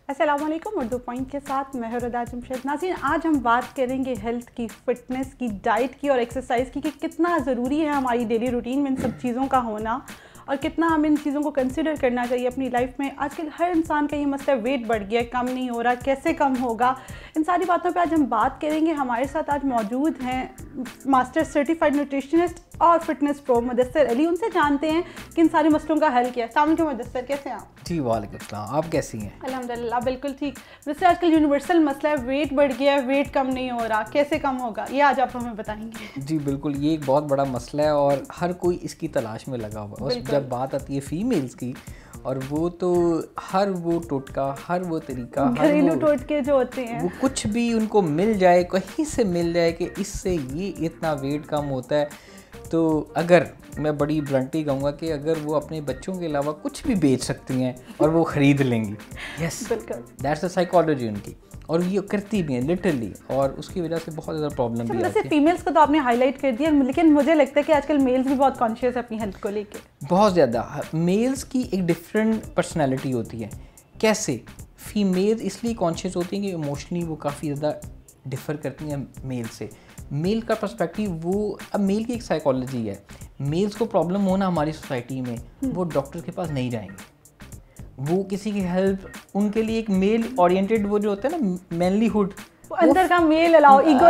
अस्सलाम वालेकुम। उर्दू पॉइंट के साथ मैं हूं रदा जमशेद। नाज़रीन, आज हम बात करेंगे हेल्थ की, फ़िटनेस की, डाइट की और एक्सरसाइज की कि कितना ज़रूरी है हमारी डेली रूटीन में इन सब चीज़ों का होना और कितना हमें इन चीज़ों को कंसिडर करना चाहिए अपनी लाइफ में। आजकल हर इंसान का ये मसला, वेट बढ़ गया, कम नहीं हो रहा, कैसे कम होगा, इन सारी बातों पे आज हम बात करेंगे। हमारे साथ आज मौजूद हैं मास्टर सर्टिफाइड न्यूट्रिशनिस्ट और फिटनेस प्रो मुदस्सिर अली। उनसे जानते हैं कि इन सारे मसलों का हल क्या है। अस्सलाम वालेकुम मुदस्सिर, कैसे हैं आप? जी वालेकुम सलाम, आप कैसी हैं? अल्हम्दुलिल्लाह बिल्कुल ठीक। वैसे आजकल यूनिवर्सल मसला है, वेट बढ़ गया है, वेट कम नहीं हो रहा, कैसे कम होगा, ये आज आप हमें बताएंगे। जी बिल्कुल, ये एक बहुत बड़ा मसला है और हर कोई इसकी तलाश में लगा हुआ है। बस जब बात आती है फीमेल्स की, और वो तो हर वो टोटका, हर वो तरीका, घरेलू टोटके जो होते हैं, वो कुछ भी उनको मिल जाए, कहीं से मिल जाए कि इससे ये इतना वेट कम होता है। तो अगर मैं बड़ी ब्लंटली कहूँगा कि अगर वो अपने बच्चों के अलावा कुछ भी बेच सकती हैं और वो ख़रीद लेंगी, यस बिल्कुल, दैट्स द साइकोलॉजी उनकी, और ये करती भी हैं लिटरली, और उसकी वजह से बहुत ज़्यादा प्रॉब्लम भी आती है। फीमेल्स को तो आपने हाईलाइट कर दिया, लेकिन मुझे लगता है कि आजकल मेल्स भी बहुत कॉन्शियस है अपनी हेल्थ को लेके। बहुत ज़्यादा। मेल्स की एक डिफरेंट पर्सनैलिटी होती है। कैसे? फीमेल्स इसलिए कॉन्शियस होती हैं कि इमोशनली वो काफ़ी ज़्यादा डिफ़र करती हैं मेल से। मेल का पर्सपेक्टिव वो, अब मेल की एक साइकोलॉजी है। मेल्स को प्रॉब्लम हो ना हमारी सोसाइटी में, वो डॉक्टर के पास नहीं जाएंगे, वो किसी की हेल्प, उनके लिए एक मेल ओरिएंटेड वो जो होता है ना, मैनलीहुड, अंदर का मेल ईगो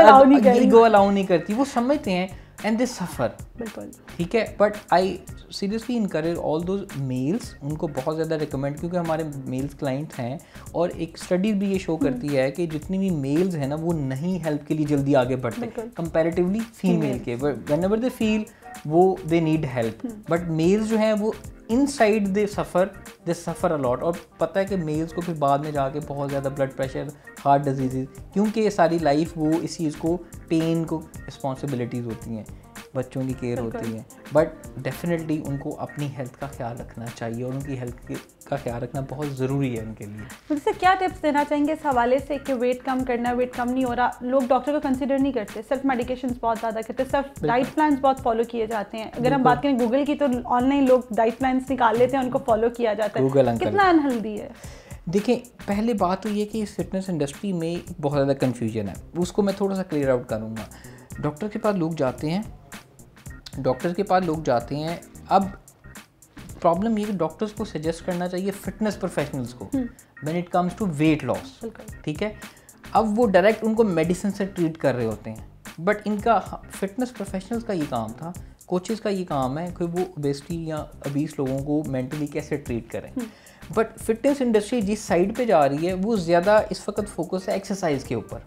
अलाउ नहीं करती, वो समझते हैं एंड दे सफ़र। बिल्कुल ठीक है, but I seriously encourage all those males, उनको बहुत ज़्यादा रिकमेंड, क्योंकि हमारे मेल्स क्लाइंट हैं और एक स्टडी भी ये शो करती है कि जितनी भी मेल्स हैं ना, वो नहीं हेल्प के लिए जल्दी आगे बढ़ते कंपैरेटिवली फीमेल के। व्हेन एवर दे फील वो they need help, but males जो हैं वो इनसाइड दे सफ़र अलॉट। और पता है कि मेल्स को फिर बाद में जाके बहुत ज़्यादा ब्लड प्रेशर, हार्ट डिजीज़, क्योंकि ये सारी लाइफ वो इस चीज़ को, पेन को रिस्पॉन्सिबिलिटीज़ होती हैं, बच्चों की केयर होती है। बट डेफिनेटली उनको अपनी हेल्थ का ख्याल रखना चाहिए और उनकी हेल्थ का ख्याल रखना बहुत ज़रूरी है उनके लिए। मुझसे क्या टिप्स देना चाहेंगे इस हवाले से कि वेट कम करना, वेट कम नहीं हो रहा, लोग डॉक्टर को कंसिडर नहीं करते, सेल्फ मेडिकेशंस बहुत ज़्यादा करते, सिर्फ डाइट प्लान्स बहुत फॉलो किए जाते हैं। अगर हम बात करें गूगल की, तो ऑनलाइन लोग डाइट प्लान्स निकाल लेते हैं, उनको फॉलो किया जाता है। कितना अनहेल्दी है? देखिए, पहले बात तो ये कि इस फिटनेस इंडस्ट्री में बहुत ज़्यादा कन्फ्यूजन है, उसको मैं थोड़ा सा क्लियर आउट करूँगा। डॉक्टर के पास लोग जाते हैं, अब प्रॉब्लम ये कि डॉक्टर्स को सजेस्ट करना चाहिए फिटनेस प्रोफेशनल्स को when it comes to weight loss. ठीक है, अब वो डायरेक्ट उनको मेडिसिन से ट्रीट कर रहे होते हैं, बट इनका फिटनेस प्रोफेशनल्स का ये काम था, कोचेज़ का ये काम है कि वो ओबेसिटी या obese लोगों को मेंटली कैसे ट्रीट करें। बट फिटनेस इंडस्ट्री जिस साइड पे जा रही है, वो ज़्यादा इस वक्त फोकस है एक्सरसाइज के ऊपर।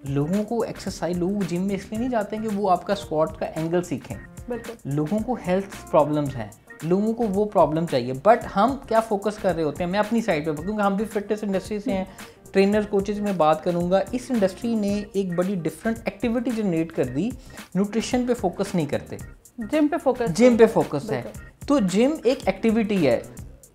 लोगों को एक्सरसाइज, लोग जिम में इसलिए नहीं जाते हैं कि वो आपका स्क्वाट का एंगल सीखें। लोगों को हेल्थ प्रॉब्लम्स हैं, लोगों को वो प्रॉब्लम चाहिए, बट हम क्या फोकस कर रहे होते हैं। मैं अपनी साइड पे, क्योंकि हम भी फिटनेस इंडस्ट्री से हैं, ट्रेनर कोचेज में बात करूंगा, इस इंडस्ट्री ने एक बड़ी डिफरेंट एक्टिविटी जनरेट कर दी। न्यूट्रिशन पे फोकस नहीं करते, जिम पे फोकस है। तो जिम एक एक्टिविटी है।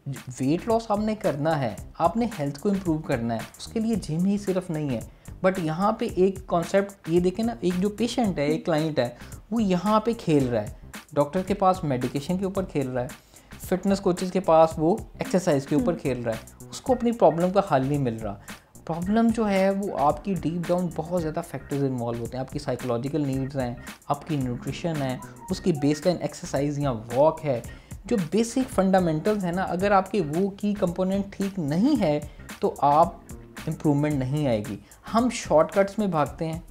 वेट लॉस आपने करना है, आपने हेल्थ को इम्प्रूव करना है, उसके लिए जिम ही सिर्फ नहीं है। बट यहाँ पे एक कॉन्सेप्ट ये देखें ना, एक जो पेशेंट है, एक क्लाइंट है, वो यहाँ पे खेल रहा है, डॉक्टर के पास मेडिकेशन के ऊपर खेल रहा है, फिटनेस कोचेज़ के पास वो एक्सरसाइज के ऊपर खेल रहा है, उसको अपनी प्रॉब्लम का हल नहीं मिल रहा। प्रॉब्लम जो है वो आपकी डीप डाउन बहुत ज़्यादा फैक्टर्स इन्वॉल्व होते हैं। आपकी साइकोलॉजिकल नीड्स हैं, आपकी न्यूट्रिशन है, उसकी बेसलाइन एक्सरसाइज या वॉक है, जो बेसिक फंडामेंटल्स है ना, अगर आपके वो की कंपोनेंट ठीक नहीं है तो आप इम्प्रूवमेंट नहीं आएगी। हम शॉर्टकट्स में भागते हैं,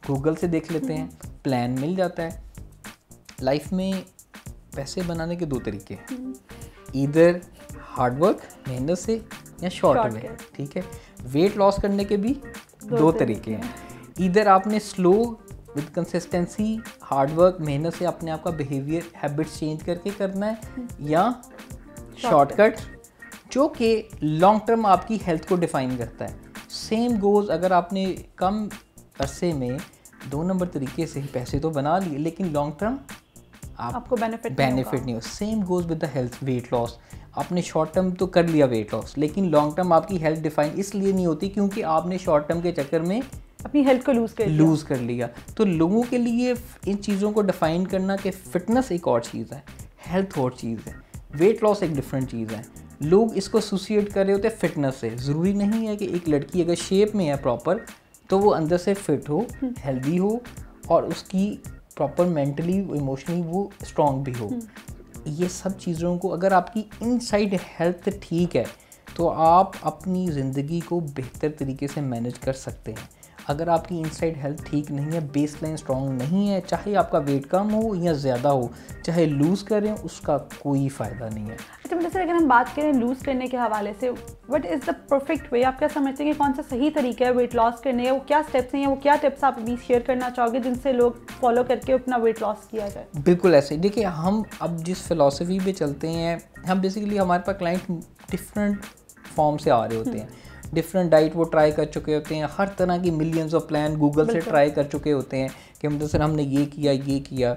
गूगल से देख लेते हैं, प्लान मिल जाता है। लाइफ में पैसे बनाने के दो तरीके हैं, इधर हार्डवर्क, मेहनत से, या शॉर्ट वे। ठीक है, वेट लॉस करने के भी दो तरीके हैं। इधर आपने स्लो विद कंसिस्टेंसी, हार्डवर्क, मेहनत से अपने आप का बिहेवियर, हैबिट्स चेंज करके करना है, या शॉर्टकट जो कि लॉन्ग टर्म आपकी हेल्थ को डिफाइन करता है। सेम गोज, अगर आपने कम अरसे में 2 नंबर तरीके से ही पैसे तो बना लिए, लेकिन लॉन्ग टर्म आपको बेनिफिट नहीं हो। Same goes with the health, weight loss. आपने शॉर्ट टर्म तो कर लिया वेट लॉस, लेकिन लॉन्ग टर्म आपकी हेल्थ डिफाइन इसलिए नहीं होती क्योंकि आपने शॉर्ट टर्म के चक्कर में अपनी हेल्थ को लूज़ कर लिया। तो लोगों के लिए इन चीज़ों को डिफाइन करना कि फिटनेस एक और चीज़ है, हेल्थ और चीज़ है, वेट लॉस एक डिफरेंट चीज़ है। लोग इसको एसोसिएट कर रहे होते हैं फिटनेस से। ज़रूरी नहीं है कि एक लड़की अगर शेप में है प्रॉपर तो वो अंदर से फिट हो, हेल्दी हो और उसकी प्रॉपर मेंटली इमोशनली वो स्ट्रॉन्ग भी हो। ये सब चीज़ों को अगर आपकी इनसाइड हेल्थ ठीक है तो आप अपनी ज़िंदगी को बेहतर तरीके से मैनेज कर सकते हैं। अगर आपकी इनसाइड हेल्थ ठीक नहीं है, बेसलाइन स्ट्रॉन्ग नहीं है, चाहे आपका वेट कम हो या ज़्यादा हो, चाहे लूज़ करें, उसका कोई फ़ायदा नहीं है। अच्छा मतलब सर, अगर हम बात करें लूज़ करने के हवाले से, what is the perfect way? आप क्या समझते हैं कि कौन सा सही तरीका है वेट लॉस करने का? वो क्या स्टेप्स हैं या वो क्या टिप्स आप अभी शेयर करना चाहोगे जिनसे लोग फॉलो करके अपना वेट लॉस किया जाए? बिल्कुल ऐसे ही। देखिए, हम अब जिस फ़िलॉसफी पे चलते हैं, हम बेसिकली हमारे पास क्लाइंट डिफरेंट फॉर्म से आ रहे होते हैं, डिफरेंट डाइट वो ट्राई कर चुके होते हैं, हर तरह की मिलियंस ऑफ प्लान गूगल से ट्राई कर चुके होते हैं कि मतलब सर हमने ये किया।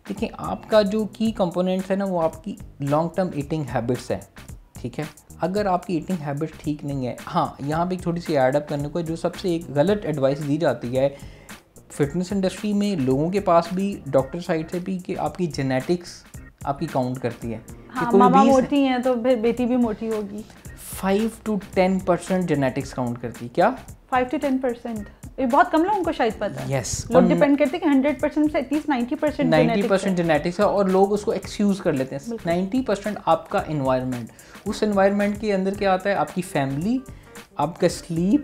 देखिए, आपका जो की कंपोनेंट्स है ना, वो आपकी लॉन्ग टर्म ईटिंग हैबिट्स हैं, ठीक है। अगर आपकी ईटिंग हैबिट ठीक नहीं है, हाँ, यहाँ पे एक थोड़ी सी एडअप करने को, जो सबसे एक गलत एडवाइस दी जाती है फिटनेस इंडस्ट्री में, लोगों के पास भी, डॉक्टर साइड से भी, कि आपकी जेनेटिक्स आपकी काउंट करती है। हाँ, मामा मोटी हैं तो फिर बेटी भी मोटी होगी। 5 to 10% जेनेटिक्स काउंट करती है। क्या 5 to 10%? ये बहुत कम लोगों को शायद पता है। यस, लोग डिपेंड करते हैं कि 100% से एटलीस्ट 90% जेनेटिक्स है और लोग उसको एक्सक्यूज कर लेते हैं। 90% आपका एनवायरनमेंट, उस एनवायरनमेंट के अंदर क्या आता है, आपकी फैमिली, आपका स्लीप,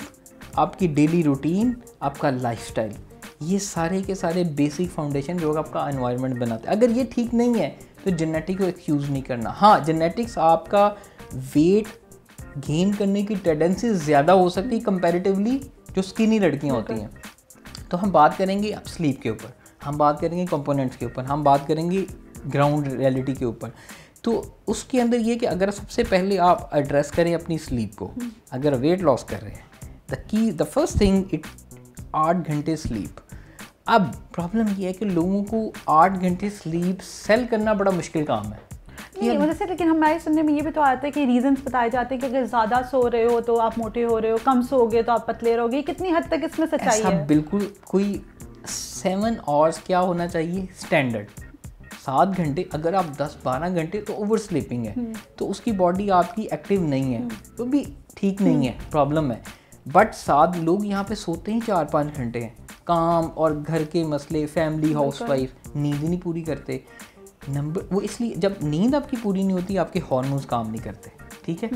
आपकी डेली रूटीन, आपका लाइफस्टाइल, ये सारे के सारे बेसिक फाउंडेशन जो आपका एनवायरनमेंट बनाते हैं। अगर ये ठीक नहीं है तो जेनेटिक को एक्सक्यूज़ नहीं करना। हाँ, जेनेटिक्स आपका वेट गेन करने की टेंडेंसी ज़्यादा हो सकती है कंपैरेटिवली जो स्किनी लड़कियाँ होती हैं। तो हम बात करेंगे अब स्लीप के ऊपर, हम बात करेंगे कंपोनेंट्स के ऊपर, हम बात करेंगे ग्राउंड रियलिटी के ऊपर। तो उसके अंदर ये कि अगर सबसे पहले आप एड्रेस करें अपनी स्लीप को, अगर वेट लॉस कर रहे हैं, द फर्स्ट थिंग, 8 घंटे स्लीप। अब प्रॉब्लम ये है कि लोगों को 8 घंटे स्लीप सेल करना बड़ा मुश्किल काम है। नहीं वजह से, लेकिन हमारे सुनने में ये भी तो आता है कि रीजंस बताए जाते हैं कि अगर ज़्यादा सो रहे हो तो आप मोटे हो रहे हो, कम सोओगे तो आप पतले रहोगे। कितनी हद तक इसमें सच्चाई है? बिल्कुल, कोई 7 आवर्स क्या होना चाहिए स्टैंडर्ड, 7 घंटे। अगर आप 10-12 घंटे तो ओवर स्लीपिंग है, तो उसकी बॉडी आपकी एक्टिव नहीं है, तो भी ठीक नहीं है, प्रॉब्लम है। बट 7 लोग यहाँ पे सोते ही 4-5 घंटे हैं, काम और घर के मसले, फैमिली, हाउसवाइफ, नींद ही नहीं पूरी करते। वो इसलिए, जब नींद आपकी पूरी नहीं होती, आपके हार्मोन्स काम नहीं करते, ठीक है।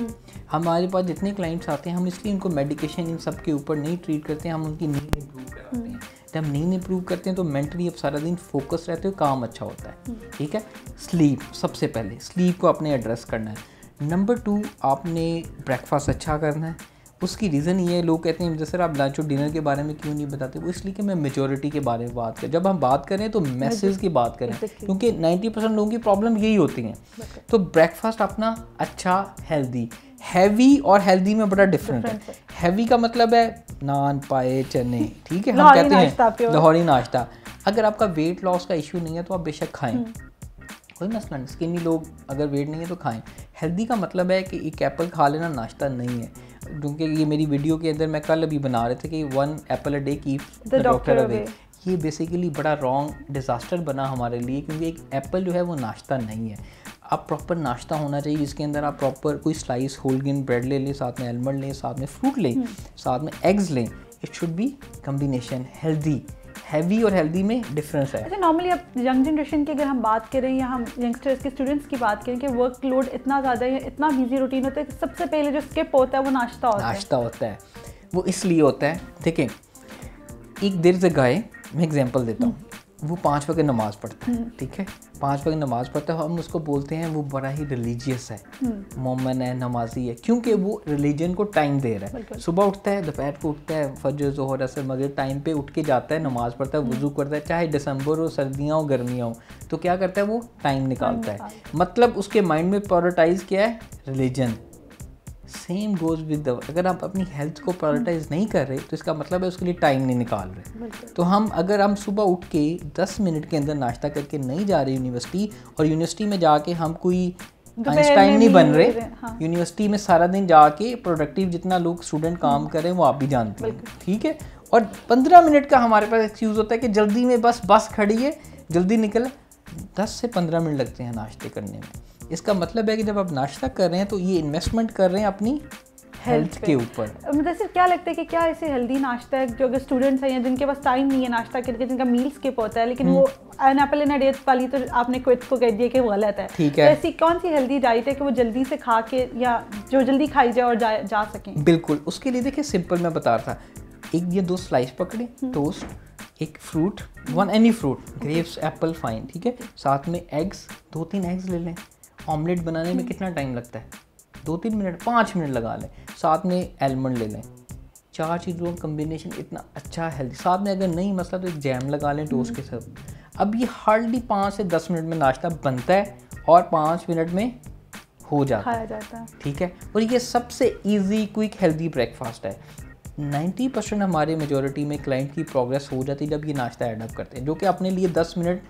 हमारे पास जितने क्लाइंट्स आते हैं, हम इसलिए उनको मेडिकेशन इन सब के ऊपर नहीं ट्रीट करते हैं, हम उनकी नींद इंप्रूव कराते हैं। जब नींद इंप्रूव करते हैं तो मेंटली अब सारा दिन फोकस रहते हो, काम अच्छा होता है, ठीक है। स्लीप, सबसे पहले स्लीप को आपने एड्रेस करना है। नंबर 2, आपने ब्रेकफास्ट अच्छा करना है। उसकी रीज़न ये है, लोग कहते हैं जैसे सर आप लंच और डिनर के बारे में क्यों नहीं बताते, वो इसलिए कि मैं मेजॉरिटी के बारे में बात करें। जब हम बात करें तो मैसेज की बात करें, क्योंकि 90% लोगों की प्रॉब्लम यही होती है। तो ब्रेकफास्ट अपना अच्छा, हेल्दी। हैवी और हेल्दी में बड़ा डिफरेंट है। हैवी का मतलब है नान, पाए, चने, ठीक है, हम कहते हैं लाहौरी नाश्ता। अगर आपका वेट लॉस का इशू नहीं है तो आप बेशक खाएं, कोई मसला नहीं। स्किनी लोग अगर वेट नहीं है तो खाएं। हेल्दी का मतलब है कि एक एप्पल खा लेना नाश्ता नहीं है, क्योंकि ये मेरी वीडियो के अंदर मैं कल अभी बना रहे थे कि 1 Apple a day keeps the doctor away. ये बेसिकली बड़ा रॉन्ग डिज़ास्टर बना हमारे लिए, क्योंकि एक एप्पल जो है वो नाश्ता नहीं है। आप प्रॉपर नाश्ता होना चाहिए जिसके अंदर आप प्रॉपर कोई स्लाइस होल ग्रेन ब्रेड ले लें, साथ में आलमंड लें, साथ में फ्रूट लें, साथ में एग्स लें। It should be combination healthy. Heavy और हेल्दी में डिफरेंस है। अच्छा, नॉर्मली अब यंग जनरेशन की अगर हम बात करें या हम यंगस्टर्स के स्टूडेंट्स की बात करें कि वर्कलोड इतना ज़्यादा है, इतना बिजी रूटीन होता है कि सबसे पहले जो स्किप होता है वो नाश्ता होता है। वो इसलिए होता है, देखें, एक देर से गाय, मैं एग्जांपल देता हूँ, वो 5 वक्त नमाज़ पढ़ता है, ठीक है, 5 वक्त नमाज़ पढ़ता है, हम उसको बोलते हैं वो बड़ा ही रिलीजियस है, मोमन है, नमाजी है, क्योंकि वो रिलीजन को टाइम दे रहा है। सुबह उठता है, दोपहर को उठता है, फजर, ज़ोहर, असर, मगरिब टाइम पे उठ के जाता है, नमाज़ पढ़ता है, वुज़ू करता है, चाहे दिसंबर हो, सर्दियाँ हो, गर्मियाँ हो, तो क्या करता है वो टाइम निकालता है। मतलब उसके माइंड में प्रायोरिटाइज़ क्या है, religion. Same goes with the, अगर आप अपनी हेल्थ को प्रायोरिटाइज नहीं कर रहे तो इसका मतलब है उसके लिए टाइम नहीं निकाल रहे। तो अगर हम सुबह उठ के 10 मिनट के अंदर नाश्ता करके नहीं जा रहे यूनिवर्सिटी, और यूनिवर्सिटी में जाके हम कोई आइंस्टाइन नहीं बन रहे, यूनिवर्सिटी में सारा दिन जाके प्रोडक्टिव जितना लोग स्टूडेंट काम कर रहे हैं वो आप भी जानते हैं, ठीक है। और 15 मिनट का हमारे पास एक्सक्यूज़ होता है कि जल्दी में बस खड़ी है, जल्दी निकल। 10 से 15 मिनट लगते हैं नाश्ते करने में। इसका मतलब है कि जब आप नाश्ता कर रहे हैं तो ये इन्वेस्टमेंट कर रहे हैं अपनी हेल्थ के ऊपर। जैसे क्या लगता है कि क्या ऐसे हेल्दी नाश्ता है जो अगर स्टूडेंट्स हैं या जिनके पास टाइम नहीं है नाश्ता करके, जिनका मील स्किप होता है, लेकिन वो an apple in a day वाली तो आपने क्विट को कह दिया कि वो गलत है, ठीक है, तो ऐसी कौन सी हेल्दी डाइट है कि वो जल्दी से खा के या जो जल्दी खाई जाए और जा सकें? बिल्कुल, उसके लिए देखिए सिंपल मैं बता रहा था, एक ये 2 स्लाइस पकड़े टोस्ट, एक fruit, 1 any fruit, grapes, Apple fine, ठीक है, साथ में एग्स, 2-3 एग्स ले लें। ऑमलेट बनाने में कितना टाइम लगता है? 2-3 मिनट, 5 मिनट लगा लें। साथ में एलमंड ले लें। 4 चीज़ों का कम्बिनेशन इतना अच्छा हेल्दी। साथ में अगर नहीं मसला तो एक जैम लगा लें टोस्ट के साथ। अब ये हार्डली 5 से 10 मिनट में नाश्ता बनता है और 5 मिनट में हो जाता है, ठीक है। और ये सबसे ईजी क्विक हेल्दी ब्रेकफास्ट है। 90% हमारे मेजॉरिटी में क्लाइंट की प्रोग्रेस हो जाती है जब ये नाश्ता ऐड अप करते हैं, जो कि अपने लिए 10 मिनट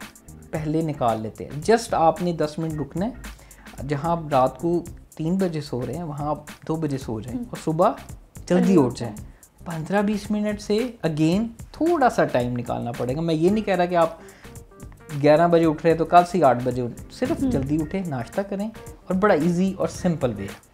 पहले निकाल लेते हैं। जस्ट आपने 10 मिनट रुकना है। जहाँ आप रात को 3 बजे सो रहे हैं वहाँ आप 2 बजे सो जाएं और सुबह जल्दी उठ जाएं। 15-20 मिनट से अगेन थोड़ा सा टाइम निकालना पड़ेगा। मैं ये नहीं कह रहा कि आप 11 बजे उठ रहे हैं तो कल से 8 बजे उठ, सिर्फ जल्दी उठें, नाश्ता करें, और बड़ा इजी और सिंपल वे है।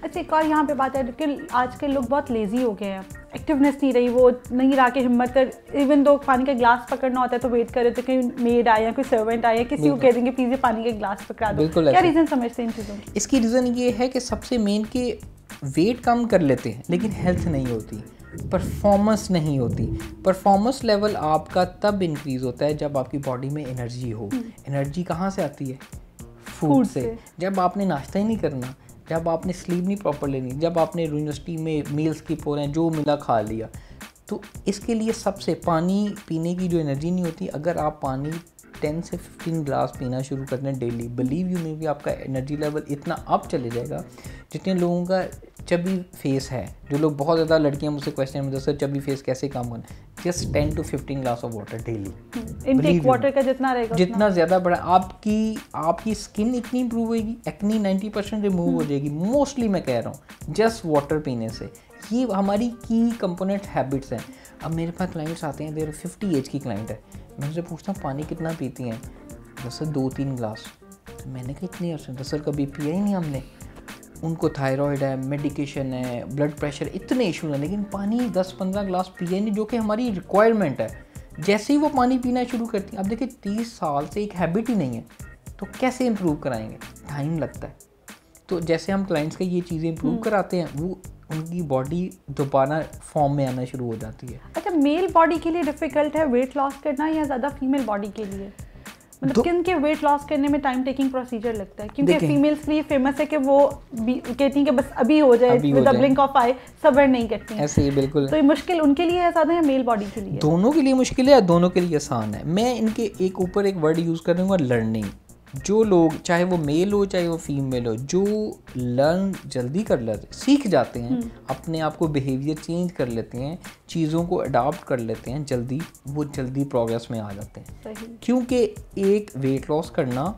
अच्छा, एक और यहाँ पे बात है कि आजकल लोग बहुत लेज़ी हो गए हैं, एक्टिवनेस नहीं रही, वो नहीं रहा कि हिम्मत कर, इवन दो पानी का ग्लास पकड़ना होता है तो वेट करे तो कहीं मेड आया, कोई सर्वेंट आया, किसी को कह देंगे प्लीज़ पानी का ग्लास पकड़ा दो। क्या रीज़न समझते हैं इन चीज़ों की? इसकी रीज़न ये है कि सबसे मेन कि वेट कम कर लेते हैं लेकिन हेल्थ नहीं होती, परफॉर्मेंस नहीं होती। परफॉर्मेंस लेवल आपका तब इंक्रीज़ होता है जब आपकी बॉडी में एनर्जी हो। एनर्जी कहाँ से आती है? फूड से। जब आपने नाश्ता ही नहीं करना, जब आपने स्लीप नहीं प्रॉपर लेनी, जब आपने यूनिवर्सिटी में मील स्किप हो रहे हैं, जो मिला खा लिया, तो इसके लिए सबसे पानी पीने की जो एनर्जी नहीं होती, अगर आप पानी 10 से 15 ग्लास पीना शुरू करते हैं डेली, बिलीव यू मी, आपका एनर्जी लेवल इतना अप चले जाएगा। जितने लोगों का चबी फेस है, जो लोग बहुत ज़्यादा लड़कियां मुझसे क्वेश्चन में सर चबी फेस कैसे कम होना, just 10 to 15 glass of water daily. Intake water का जितना रहेगा, जितना ज़्यादा बढ़ा, आपकी स्किन इतनी इंप्रूव होगी, एक्नी 90% रिमूव हो जाएगी, मोस्टली मैं कह रहा हूँ, जस्ट वाटर पीने से। ये हमारी की कंपोनेंट हैबिट्स हैं। अब मेरे पास क्लाइंट्स आते हैं, देर 50 एज की क्लाइंट है, मैं उनसे पूछता हूँ पानी कितना पीती हैं? दरअसल 2-3 ग्लास। तो मैंने कहा इतनी अर्से, दरअसल कभी पिया ही नहीं हमने। उनको थायराइड है, मेडिकेशन है, ब्लड प्रेशर, इतने इशू हैं, लेकिन पानी 10-15 ग्लास पिए नहीं, जो कि हमारी रिक्वायरमेंट है। जैसे ही वो पानी पीना शुरू करती हैं, अब देखिए 30 साल से एक हैबिट ही नहीं है, तो कैसे इम्प्रूव कराएंगे? टाइम लगता है। तो जैसे हम क्लाइंट्स के ये चीज़ें इम्प्रूव कराते हैं, वो उनकी बॉडी दोबारा फॉर्म में आना शुरू हो जाती है। अच्छा, मेल बॉडी के लिए डिफ़िकल्ट है वेट लॉस करना या ज़्यादा फीमेल बॉडी के लिए? मतलब किन के वेट लॉस करने में टाइम टेकिंग प्रोसीजर लगता है? क्योंकि फीमेल्स के लिए फेमस है कि वो कहती हैं कि बस अभी हो जाए, विद अ ब्लिंक ऑफ आई, सब्र नहीं करती हैं। ऐसे ही बिल्कुल। तो ये मुश्किल उनके लिए है ज़्यादा या मेल बॉडी के लिए? दोनों के लिए मुश्किल है, दोनों के लिए आसान है। मैं इनके एक ऊपर एक वर्ड यूज़ करूँगा, लर्निंग। जो लोग, चाहे वो मेल हो चाहे वो फीमेल हो, जो लर्न जल्दी कर लेते, सीख जाते हैं, अपने आप को बिहेवियर चेंज कर लेते हैं, चीज़ों को अडॉप्ट कर लेते हैं जल्दी, वो जल्दी प्रोग्रेस में आ जाते हैं। क्योंकि एक वेट लॉस करना,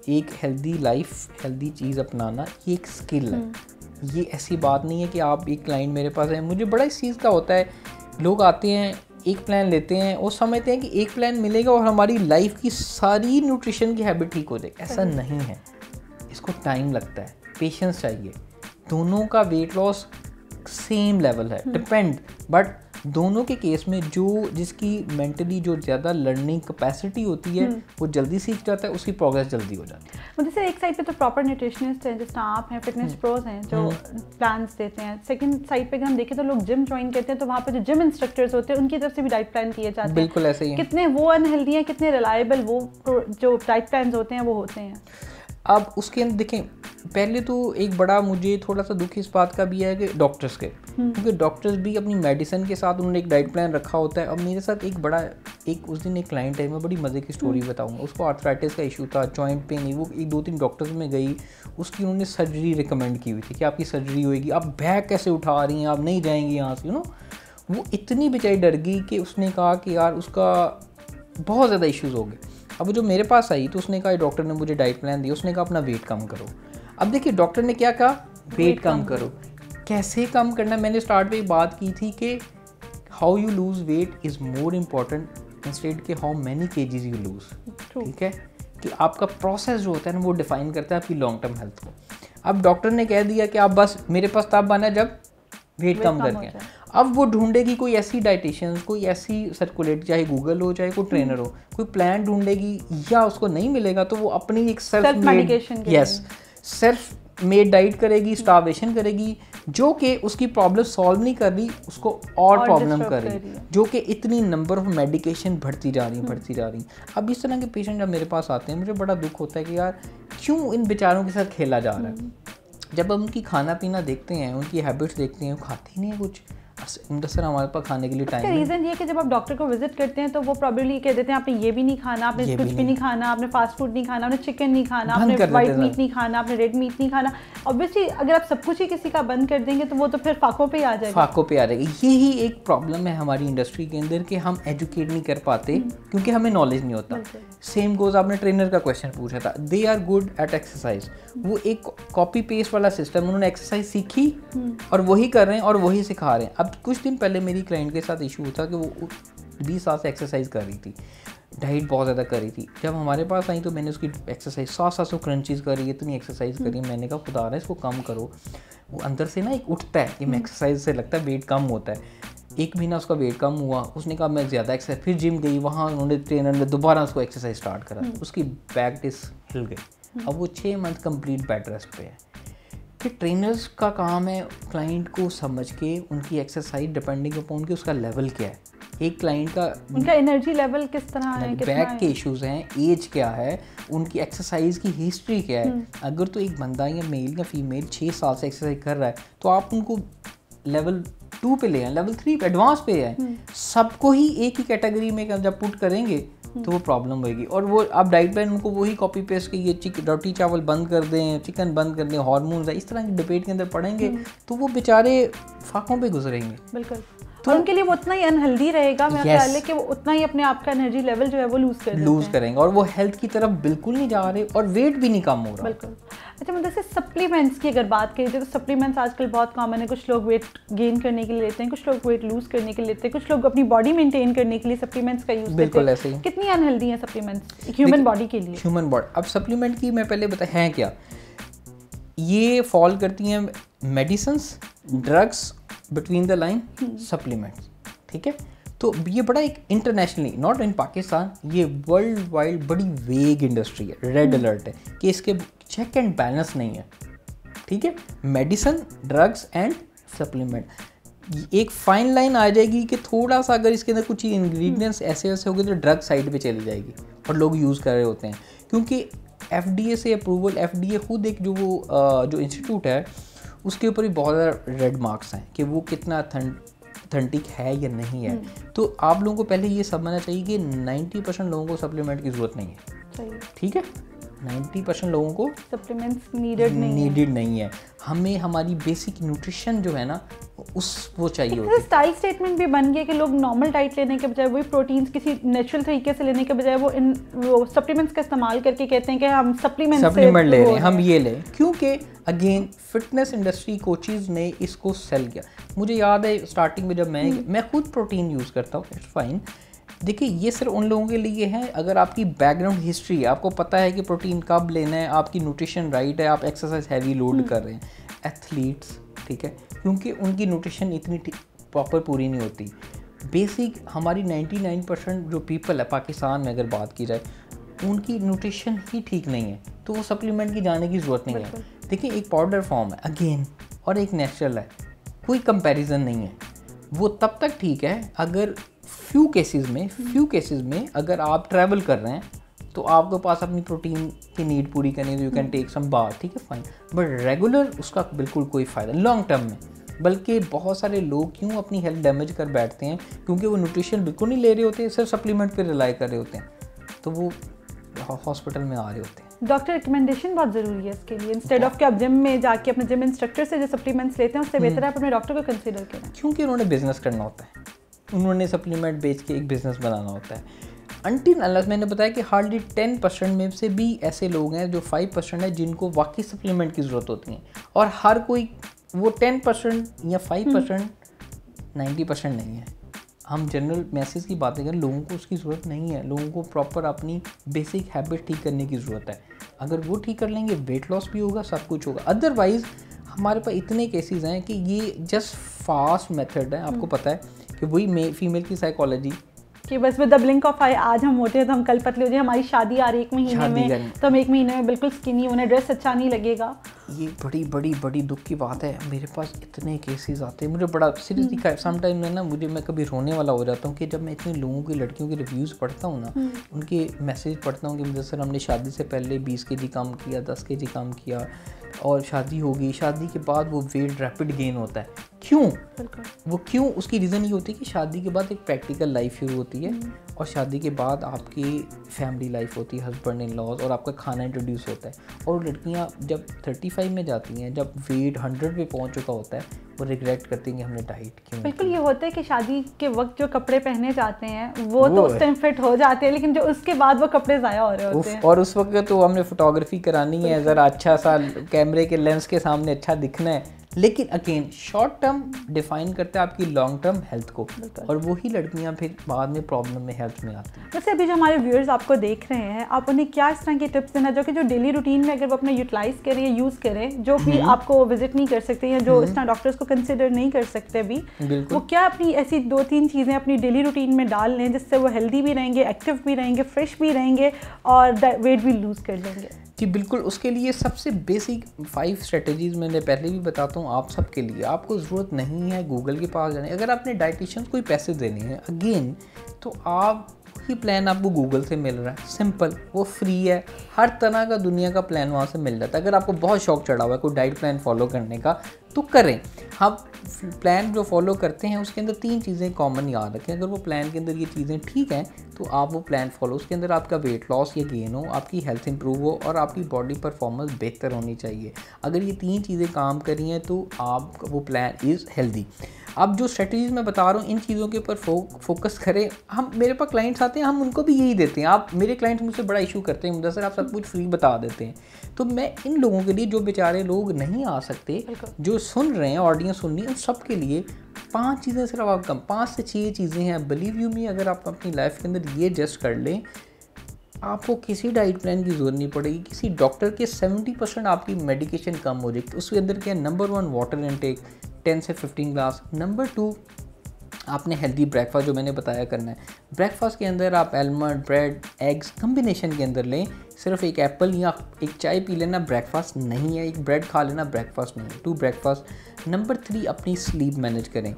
एक हेल्दी लाइफ, हेल्दी चीज़ अपनाना, ये एक स्किल है। ये ऐसी बात नहीं है कि आप, एक क्लाइंट मेरे पास है, मुझे बड़ा इस चीज़ का होता है, लोग आते हैं एक प्लान लेते हैं और समझते हैं कि एक प्लान मिलेगा और हमारी लाइफ की सारी न्यूट्रिशन की हैबिट ठीक हो जाएगी। ऐसा नहीं है, इसको टाइम लगता है, पेशेंस चाहिए। दोनों का वेट लॉस सेम लेवल है, डिपेंड, बट दोनों के केस में जो जिसकी मेंटली जो ज़्यादा लर्निंग कैपेसिटी होती है वो जल्दी सीख जाता है, उसकी प्रोग्रेस जल्दी हो जाती है। जैसे एक साइड पे तो प्रॉपर न्यूट्रिशनिस्ट हैं, जैसे आप हैं, फिटनेस प्रोज हैं जो प्लान्स देते हैं। सेकंड साइड पे अगर हम देखें तो लोग जिम ज्वाइन करते हैं, तो वहाँ पे जो जिम इंस्ट्रक्टर्स होते हैं उनकी तरफ से भी डाइट प्लान किए जाते हैं। बिल्कुल ऐसे ही है। कितने वो अनहेल्दी हैं, कितने रिलायबल वो जो डाइट प्लान होते हैं वो होते हैं? अब उसके अंदर देखें, पहले तो एक बड़ा मुझे थोड़ा सा दुख इस बात का भी है कि डॉक्टर्स के, क्योंकि डॉक्टर्स भी अपनी मेडिसिन के साथ उन्होंने एक डाइट प्लान रखा होता है। अब मेरे साथ उस दिन एक क्लाइंट है, मैं बड़ी मज़े की स्टोरी बताऊंगा। उसको आर्थराइटिस का इशू था, जॉइंट पेन, वो 2-3 डॉक्टर्स में गई, उसकी उन्होंने सर्जरी रिकमेंड की हुई थी कि आपकी सर्जरी होएगी, आप बैग कैसे उठा रही हैं, आप नहीं जाएंगी यहाँ से, वो इतनी बेचारी डर गई कि उसने कहा कि यार उसका बहुत ज़्यादा इश्यूज़ हो गए। अब जो मेरे पास आई तो उसने कहा, डॉक्टर ने मुझे डाइट प्लान दिया, उसने कहा अपना वेट कम करो। अब देखिए डॉक्टर ने क्या कहा, वेट कम करो। कैसे कम करना, मैंने स्टार्ट में बात की थी कि how you lose weight is more important instead के how many KGs you lose. ठीक है, कि आपका प्रोसेस जो होता है ना वो डिफाइन करता है आपकी लॉन्ग टर्म हेल्थ को। अब डॉक्टर ने कह दिया कि आप बस मेरे पास तब आना जब वेट कम करके, अब वो ढूंढेगी कोई ऐसी डाइटिशियन, कोई ऐसी सर्कुलेट, चाहे गूगल हो चाहे कोई ट्रेनर हो, कोई प्लान ढूंढेगी, या उसको नहीं मिलेगा तो वो अपनी एक सेल्फ मेड डाइट करेगी, स्टार्वेशन करेगी, जो कि उसकी प्रॉब्लम सॉल्व नहीं कर रही, उसको और प्रॉब्लम कर रही है, जो कि इतनी नंबर ऑफ मेडिकेशन बढ़ती जा रही। अब इस तरह के पेशेंट जब मेरे पास आते हैं मुझे बड़ा दुख होता है कि यार क्यों इन बेचारों के साथ खेला जा रहा है। जब हम उनकी खाना पीना देखते हैं, उनकी हैबिट्स देखते हैं, वो खाते ही नहीं है कुछ, सर हमारे पास खाने के लिए टाइम नहीं। रीज़न ये है कि जब आप डॉक्टर को विजिट करते हैं तो वो प्रॉब्ली कह देते हैं आपने ये भी नहीं खाना, आपने कुछ भी नहीं खाना, आपने फास्ट फूड नहीं खाना, आपने चिकन नहीं खाना, आपने वाइट मीट नहीं खाना, आपने रेड मीट नहीं खाना। ऑब्वियसली अगर आप सब कुछ ही किसी का बंद कर देंगे तो वो तो फिर फाकों पे आ जाएगा। यही एक प्रॉब्लम है हमारी इंडस्ट्री के अंदर कि हम एजुकेट नहीं कर पाते क्योंकि हमें नॉलेज नहीं होता। सेम गोज, आपने ट्रेनर का क्वेश्चन पूछा था, they are good at exercise, वो एक कॉपी पेस्ट वाला सिस्टम, उन्होंने एक्सरसाइज सीखी और वही कर रहे हैं और वही सिखा रहे हैं। अब कुछ दिन पहले मेरी क्लाइंट के साथ इशू था कि वो 20 साल से एक्सरसाइज कर रही थी, डाइट बहुत ज़्यादा कर रही थी। जब हमारे पास आई तो मैंने उसकी एक्सरसाइज 100-700 क्रंचीज करी, इतनी एक्सरसाइज करी। मैंने कहा खुदा रहा है इसको कम करो। वो अंदर से ना एक उठता है कि मैं एक्सरसाइज से लगता है वेट कम होता है। 1 महीना उसका वेट कम हुआ, उसने कहा मैं ज़्यादा एक्सरसाइज, फिर जिम गई, वहाँ उन्होंने ट्रेनर ने दोबारा उसको एक्सरसाइज स्टार्ट करा, उसकी बैक डिस्क हिल गई। अब वो 6 मंथ कंप्लीट बेड रेस्ट पे है। कि ट्रेनर्स का काम है क्लाइंट को समझ के उनकी एक्सरसाइज डिपेंडिंग अपॉन कि उसका लेवल क्या है, एक क्लाइंट का उनका एनर्जी लेवल किस तरह है, बैक के इश्यूज हैं, एज क्या है, उनकी एक्सरसाइज की हिस्ट्री क्या है। अगर तो एक बंदा या मेल या फीमेल 6 साल से एक्सरसाइज कर रहा है तो आप उनको लेवल 2 पे ले आए, लेवल 3 पे एडवांस पे है। सबको ही एक ही कैटेगरी में जब पुट करेंगे तो वो प्रॉब्लम होगी। और वो आप डाइट प्लान उनको वही कॉपी पेस्ट के ये रोटी चावल बंद कर दें, चिकन बंद कर दें, हार्मोन्स है, इस तरह की डिबेट के अंदर पढ़ेंगे तो वो बेचारे फाकों पे गुजरेंगे। बिल्कुल, तो उनके लिए वो उतना ही अनहेल्दी रहेगा। मेरा ख्याल है कि वो उतना ही अपने आप का एनर्जी लेवल जो है वो लूज करेंगे और वो हेल्थ की तरफ बिल्कुल नहीं जा रहे और वेट भी नहीं कम हो रहा। बिल्कुल। अच्छा, मतलब जैसे सप्लीमेंट्स की अगर बात करें तो सप्लीमेंट्स आजकल बहुत कॉमन है। कुछ लोग वेट गेन करने के लिए लेते हैं, कुछ लोग वेट लूज करने के लिए लेते हैं, कुछ लोग अपनी बॉडी मेंटेन करने के लिए सप्लीमेंट्स का यूज करते हैं। बिल्कुल ऐसे ही। कितनी अनहेल्दी है सप्लीमेंट्स ह्यूमन बॉडी के लिए? ह्यूमन बॉडी, अब सप्लीमेंट की मैं पहले बताया है क्या, ये फॉल करती हैं medicines, drugs, between the line supplements, ठीक है। तो ये बड़ा एक इंटरनेशनली, नॉट इन पाकिस्तान, ये वर्ल्ड वाइड बड़ी वेग इंडस्ट्री है, रेड अलर्ट है कि इसके चेक एंड बैलेंस नहीं है, ठीक है। मेडिसिन, ड्रग्स एंड सप्लीमेंट, एक फाइन लाइन आ जाएगी कि थोड़ा सा अगर इसके अंदर कुछ इंग्रेडिएंट्स ऐसे वैसे हो गए तो ड्रग साइड पे चली जाएगी और लोग यूज़ कर रहे होते हैं। क्योंकि FDA से अप्रूवल, FDA खुद एक जो इंस्टीट्यूट है उसके ऊपर भी बहुत ज़्यादा रेड मार्क्स हैं कि वो कितना ऑथेंटिक है या नहीं है। तो आप लोगों को पहले ये समझना चाहिए कि 90% लोगों को सप्लीमेंट की ज़रूरत नहीं है, ठीक है। 90% लोगों को सप्लीमेंट्स नीडेड नहीं है। हमें हमारी बेसिक न्यूट्रिशन जो है ना वो चाहिए होती है। स्टाइल स्टेटमेंट भी बन गया कि लोग नॉर्मल डाइट लेने के बजाय, वही प्रोटीन्स किसी नेचुरल तरीके से लेने के बजाय वो सप्लीमेंट्स का इस्तेमाल करके कहते हैं कि हम सप्लीमेंट ले रहे हैं, हम ये लें। क्योंकि अगेन फिटनेस इंडस्ट्री कोचेज़ ने इसको सेल किया। मुझे याद है स्टार्टिंग में जब मैं खुद प्रोटीन यूज़ करता हूँ, इट्स फाइन। देखिए ये सिर्फ उन लोगों के लिए है अगर आपकी बैकग्राउंड हिस्ट्री है, आपको पता है कि प्रोटीन कब लेना है, आपकी न्यूट्रिशन राइट है, आप एक्सरसाइज हैवी लोड कर रहे हैं, एथलीट्स, ठीक है, क्योंकि उनकी न्यूट्रिशन इतनी प्रॉपर पूरी नहीं होती। बेसिक हमारी 99% जो पीपल है पाकिस्तान में अगर बात की जाए उनकी न्यूट्रिशन ही ठीक नहीं है, तो वो सप्लीमेंट की जाने की ज़रूरत नहीं है। देखिए एक पाउडर फॉर्म है अगेन और एक नेचुरल है, कोई कंपैरिजन नहीं है। वो तब तक ठीक है अगर फ्यू केसेस में अगर आप ट्रैवल कर रहे हैं तो आपके पास अपनी प्रोटीन की नीड पूरी करनी है, यू कैन टेक सम बार, ठीक है, फाइन। बट रेगुलर उसका बिल्कुल कोई फ़ायदा लॉन्ग टर्म में। बल्कि बहुत सारे लोग क्यों अपनी हेल्थ डैमेज कर बैठते हैं, क्योंकि वो न्यूट्रिशन बिल्कुल नहीं ले रहे होते, सिर्फ सप्लीमेंट पे रिलाई कर रहे होते हैं, तो वो हॉस्पिटल में आ रहे होते हैं। डॉक्टर रिकमेंडेशन बहुत ज़रूरी है इसके लिए। इंस्टेड ऑफ कि आप जिम में जाके अपने जिम इंस्ट्रक्टर से जो सप्लीमेंट्स लेते हैं उससे बेहतर है आप अपने डॉक्टर को कंसीडर करें, क्योंकि उन्होंने बिजनेस करना होता है, उन्होंने सप्लीमेंट बेच के एक बिज़नेस बनाना होता है। अनटिल अनलेस मैंने बताया कि हार्डली 10% में से भी ऐसे लोग हैं जो 5% है जिनको वाकई सप्लीमेंट की ज़रूरत होती है, और हर कोई वो 10% या 5% 90% नहीं है। हम जनरल मैसेज की बातें करें, लोगों को उसकी ज़रूरत नहीं है। लोगों को प्रॉपर अपनी बेसिक हैबिट ठीक करने की ज़रूरत है। अगर वो ठीक कर लेंगे वेट लॉस भी होगा, सब कुछ होगा। अदरवाइज़ हमारे पास इतने केसेस हैं कि ये जस्ट फास्ट मेथड है। आपको पता है कि वही फीमेल की साइकोलॉजी कि बस विद द ब्लिंक ऑफ आई आज हम मोटे हैं तो हम कल पतले हो जाए, हमारी शादी आ रही 1 महीने में तो हम 1 महीने में बिल्कुल स्किनी, उन्हें ड्रेस अच्छा नहीं लगेगा। ये बड़ी दुख की बात है। मेरे पास इतने केसेस आते हैं, मुझे बड़ा सीरियसली समटाइम में ना मैं कभी रोने वाला हो जाता हूँ कि जब मैं इतने लोगों की लड़कियों के रिव्यूज़ पढ़ता हूँ ना, उनके मैसेज पढ़ता हूँ कि मुझे सर हमने शादी से पहले 20 kg कम किया, 10 kg कम किया, और शादी होगी, शादी के बाद वो वेट रैपिड गेन होता है। क्यों? वो क्यों? उसकी रीज़न ये होती है कि शादी के बाद एक प्रैक्टिकल लाइफ शुरू होती है और शादी के बाद आपकी फैमिली लाइफ होती है, हस्बैंड इन लॉज, और आपका खाना इंट्रोड्यूस होता है। और लड़कियां जब 35 में जाती हैं, जब वेट 100 पे पहुंच चुका होता है, वो रिग्रेट करती हैं कि हमने डाइट क्यों। बिल्कुल ये होता है कि शादी के वक्त जो कपड़े पहने जाते हैं वो तो उस टाइम फिट हो जाते हैं, लेकिन जो उसके बाद वो कपड़े ज़ाया हो रहे होते हैं। और उस वक्त तो हमने फोटोग्राफी करानी है, ज़रा अच्छा सा कैमरे के लेंस के सामने अच्छा दिखना है, लेकिन अगेन शॉर्ट टर्म डिफाइन करता है आपकी लॉन्ग टर्म हेल्थ को, और वही लड़कियां फिर बाद में प्रॉब्लम में हेल्थ में आती हैं। वैसे अभी जो हमारे व्यूअर्स आपको देख रहे हैं, आप उन्हें क्या इस तरह की टिप्स देना जो कि जो डेली रूटीन में अगर वो अपना यूटिलाइज करें या यूज़ करें, जो भी आपको विजिट नहीं कर सकते या जो इस तरह डॉक्टर्स को कंसिडर नहीं कर सकते अभी, वो क्या अपनी ऐसी 2-3 चीज़ें अपनी डेली रूटीन में डाल लें जिससे वो हेल्दी भी रहेंगे, एक्टिव भी रहेंगे, फ्रेश भी रहेंगे और वेट भी लूज़ कर लेंगे? जी बिल्कुल, उसके लिए सबसे बेसिक 5 स्ट्रेटजीज़ मैंने पहले भी बताता हूँ आप सबके लिए। आपको ज़रूरत नहीं है गूगल के पास जाने। अगर आपने डाइटिशियन को पैसे देने हैं अगेन, तो आप ही प्लान आपको गूगल से मिल रहा है, सिंपल, वो फ्री है। हर तरह का दुनिया का प्लान वहाँ से मिल जाता है। अगर आपको बहुत शौक चढ़ा हुआ है कोई डाइट प्लान फॉलो करने का, तो करें। हम प्लान जो फॉलो करते हैं उसके अंदर 3 चीज़ें कॉमन याद रखें। अगर वो प्लान के अंदर ये चीज़ें ठीक हैं तो आप वो प्लान फॉलो, उसके अंदर आपका वेट लॉस या गेन हो, आपकी हेल्थ इंप्रूव हो और आपकी बॉडी परफॉर्मेंस बेहतर होनी चाहिए। अगर ये 3 चीज़ें काम करी हैं तो आप वो प्लान इज़ हेल्दी। अब जो स्ट्रेटजीज मैं बता रहा हूँ इन चीज़ों के ऊपर फोकस करें। हम मेरे पास क्लाइंट्स आते हैं, हम उनको भी यही देते हैं। आप मेरे क्लाइंट्स मुझसे बड़ा इशू करते हैं, मुझे सर आप सब कुछ फ्री बता देते हैं। तो मैं इन लोगों के लिए, जो बेचारे लोग नहीं आ सकते, जो सुन रहे हैं, ऑडियंस सुन रही है, उन सब के लिए 5 चीज़ें सिर्फ आप कम 5 से 6 चीज़ें हैं। बिलीव यू मी, अगर आप अपनी लाइफ के अंदर ये जस्ट कर लें, आपको किसी डाइट प्लान की ज़रूरत नहीं पड़ेगी, किसी डॉक्टर के 70% आपकी मेडिकेशन कम हो जाएगी। उसके अंदर क्या है? नंबर 1 वाटर इनटेक 10 से 15 ग्लास। नंबर 2 आपने हेल्दी ब्रेकफास्ट जो मैंने बताया करना है। ब्रेकफास्ट के अंदर आप आलमंड, ब्रेड, एग्स कम्बिनेशन के अंदर लें। सिर्फ एक एप्पल या एक चाय पी लेना ब्रेकफास्ट नहीं है, एक ब्रेड खा लेना ब्रेकफास्ट नहीं है। 2 ब्रेकफास्ट। नंबर 3 अपनी स्लीप मैनेज करें।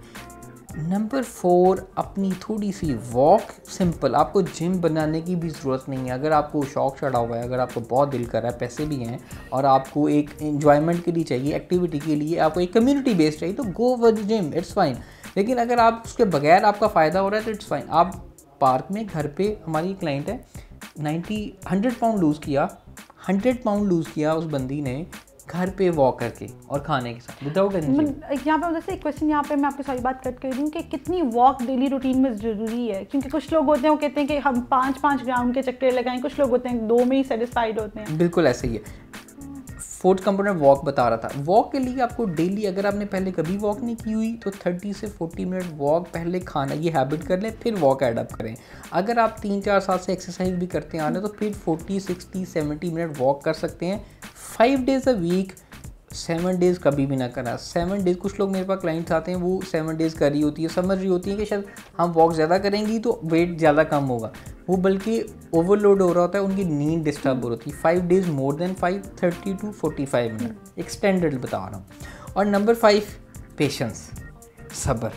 नंबर 4 अपनी थोड़ी सी वॉक, सिंपल। आपको जिम बनाने की भी ज़रूरत नहीं है। अगर आपको शौक चढ़ा हुआ है, अगर आपको बहुत दिल कर रहा है, पैसे भी हैं और आपको एक एंजॉयमेंट के लिए चाहिए, एक्टिविटी के लिए, आपको एक कम्युनिटी बेस्ड चाहिए, तो go with gym, it's fine. लेकिन अगर आप उसके बगैर आपका फ़ायदा हो रहा है तो इट्स फाइन। आप पार्क में, घर पे, हमारी क्लाइंट है 100 पाउंड लूज़ किया, 100 पाउंड लूज़ किया उस बंदी ने घर पे वॉक करके और खाने के साथ, विदाउट एनी। यहाँ पे जैसे एक क्वेश्चन यहाँ पे मैं आपकी सारी बात कट कर रही हूँ कि कितनी वॉक डेली रूटीन में ज़रूरी है, क्योंकि कुछ लोग होते हैं वो कहते हैं कि हम 5-5 ग्राउंड के चक्कर लगाएं, कुछ लोग होते हैं 2 में ही सेटिस्फाइड होते हैं। बिल्कुल ऐसे ही है। 4th कंपोनेंट वॉक बता रहा था। वॉक के लिए आपको डेली, अगर आपने पहले कभी वॉक नहीं की हुई तो 30 से 40 मिनट वॉक, पहले खाना, ये हैबिट कर लें, फिर वॉक एडअप करें। अगर आप 3-4 साल से एक्सरसाइज भी करते आ रहे हैं तो फिर 40, 60, 70 मिनट वॉक कर सकते हैं 5 डेज़ अ वीक। 7 डेज़ कभी भी ना करा। 7 डेज़, कुछ लोग मेरे पास क्लाइंट्स आते हैं वो 7 डेज़ कर रही होती है, समझ रही होती है कि शायद हम वॉक ज़्यादा करेंगी तो वेट ज़्यादा कम होगा, वो बल्कि ओवरलोड हो रहा होता है, उनकी नींद डिस्टर्ब हो रही है। 5 days more than 5, 30 to 45 minute extended बता रहा हूँ। और नंबर 5 पेशेंस, सब्र।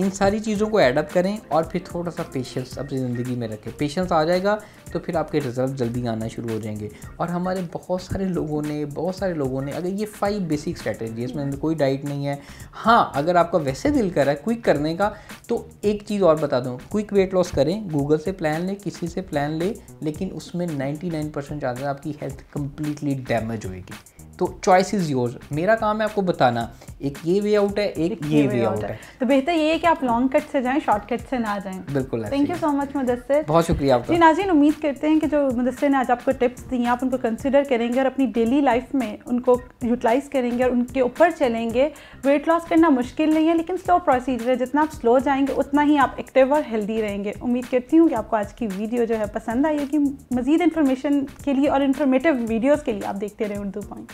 इन सारी चीज़ों को एडअप करें और फिर थोड़ा सा पेशेंस अपनी ज़िंदगी में रखें। पेशेंस आ जाएगा तो फिर आपके रिजल्ट जल्दी आना शुरू हो जाएंगे। और हमारे बहुत सारे लोगों ने अगर ये 5 बेसिक स्ट्रैटेजी, इसमें कोई डाइट नहीं है। हाँ, अगर आपका वैसे दिल कर रहा है क्विक करने का तो एक चीज़ और बता दूँ, क्विक वेट लॉस करें, गूगल से प्लान लें, किसी से प्लान लें, लेकिन उसमें 99% चांसेस आपकी हेल्थ कम्प्लीटली डैमेज होएगी। तो चॉइस इज़ योर्स। मेरा काम है आपको बताना एक ये वे आउट है, एक ये वे आउट है। तो बेहतर ये है कि आप लॉन्ग कट से जाएं, शॉर्ट कट से ना जाएं। बिल्कुल। Thank you so much Mudassir, बहुत शुक्रिया आपका। जी नाज़रीन, उम्मीद करते हैं कि जो मुदस्सिर ने आज आपको टिप्स दी आप उनको कंसिडर करेंगे और अपनी डेली लाइफ में उनको यूटिलाइज करेंगे और उनके ऊपर चलेंगे। वेट लॉस करना मुश्किल नहीं है, लेकिन स्लो प्रोसीजर है, जितना आप स्लो जाएंगे उतना ही आप एक्टिव और हेल्दी रहेंगे। उम्मीद करती हूँ कि आपको आज की वीडियो जो है पसंद आई होगी। मज़ीद इन्फॉर्मेशन के लिए और इन्फॉर्मेटिव वीडियोज़ के लिए आप देखते रहे उर्दू पॉइंट।